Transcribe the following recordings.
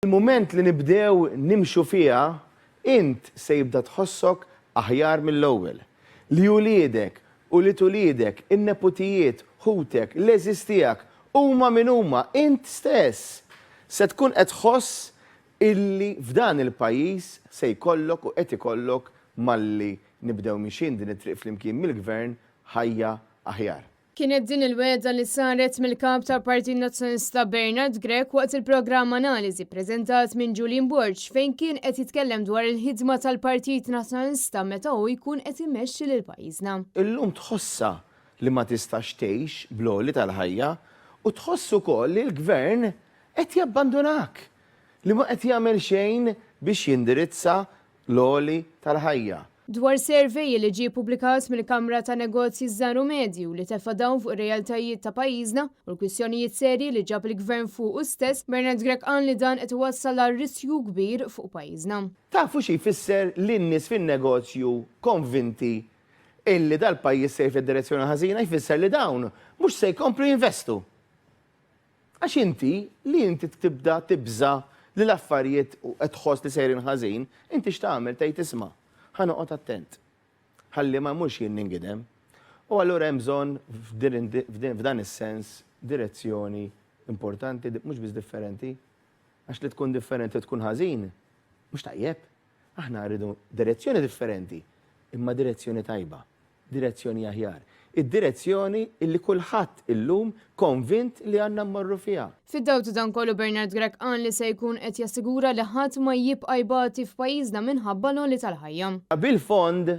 Il-mument li nibdew nimxu fiha, int se jibda tħossok aħjar mill-ewwel. Li uliedek u li tuliedek, in-neputijiet, ħutek, l-eżis tiegħek huma min huma int stess. Se tkun qed tħoss illi f'dan il-pajjiż se jkollok u qed ikollok malli nibdew mixin din it-triq flimkien mill-gvern ħajja aħjar. Kienet din il-weda li saret mill-kap tal-Partit Nazzjonalista Bernard Grech waqt il-programm analiżi preżentat minn Julian Borg fejn kien qed jitkellem dwar il-ħidma tal-Partit Nazzjonalista meta hu jkun qed imexxi lil pajjiżna. Illum tħossa li ma tistax tgħix bl-għoli tal-ħajja u tħoss ukoll li l-gvern qed jabbandunak li ma qed jagħmel xejn biex jindirizza l-għoli tal-ħajja. Dwar servej li ġie publikat mill-Kamra ta' Negozji Żgħar u Medju li tefadaw fuq ir-realtajiet ta' pajjiżna u l-kwistjonijiet serji li ġab il-Gvern fuq stess, Bernard Grech qal li dan qed iwassal għal riskju kbir fuq pajjiżna. Tafu xi jfisser li n-nies fin-negozju konvinti illi dal-pajjiż sejr fid-direzzjoni ħażina jfisser li dawn mhux se jkomplu jinvestu. Għax inti li inti tibda tibża li l-affarijiet u qed tħoss li sejrin ħażin, inti x'tagħmel tgħid isma'. Ħanoqgħod attent. Ħalli ma mhux jien ningidem. U allura hemm bżonn f'dan is-sens direzzjoni importanti, mhux biss differenti. Għax li tkun differenti tkun ħażin, mhux tajjeb. Aħna rridu direzzjoni differenti, imma direzzjoni tajba, direzzjoni aħjar. Id-direzzjoni illi kulħadd illum konvint li għandna mmorru fiha. Fid-daw ta' dan kollu Bernard Grech qal li se jkun qed jassigura li ħadd ma jibqa' jbati f'pajjiżna minħabba l-għoli tal-ħajja. Bil-fond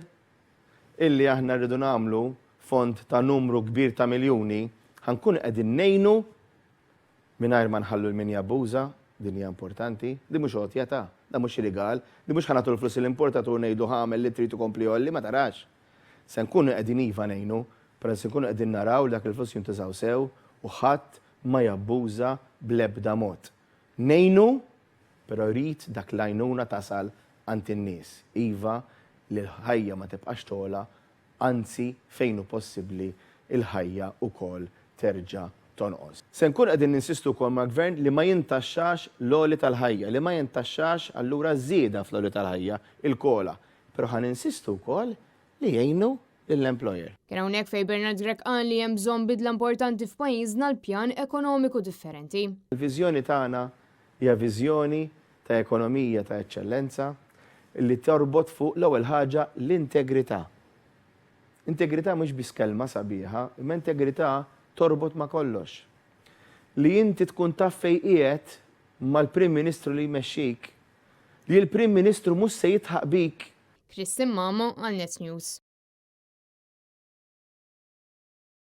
illi aħna rridu nagħmlu, fond ta' numru kbir ta' miljuni, ħankun qegħdin ngħinu mingħajr ma nħallu l-min jabbuża, din hija importanti, di mhux għotjata, da mhux illegal, di mhux ħanatu l-flus l-importatur ngħidu ħamel li trid ikompli jolli ma tarax. Se nkunu qegħdin iva ngħinu, però se nkunu qegħdin naraw dak il-flus jintużaw sew u ħadd ma jabbuża bl-ebda mod. Ngħinu, però rrid dak l-għajnuna tasal għand in-nies. Iva li l-ħajja ma tibqax tola, anzi fejn hu possibbli il-ħajja wkoll terġa' tonqos. Se nkun qegħdin ninsistu wkoll mal-gvern li ma jintaxxax l-għoli tal-ħajja, li ma jintaxxax allura żieda fl-għoli tal-ħajja il-kola. Però ħan insistu wkoll li jgħinu lill-employer. Kien hawnhekk fejn Bernard Grech qal li hemm bżonn bidla importanti f'pajjiżna l-pjan ekonomiku differenti. Il-viżjoni tagħna hija viżjoni ta' ekonomija ta' eċċellenza li torbot fuq l-ewwel ħaġa l-integrità. Integrità mhux biss kelma sabiħa, imma integrità torbot ma' kollox. Li inti tkun taf fejn qiegħed mal-Prim Ministru li jmexxik, li l-Prim Ministru mhux se jitħaq bik. Kristin Mamo għal Net News.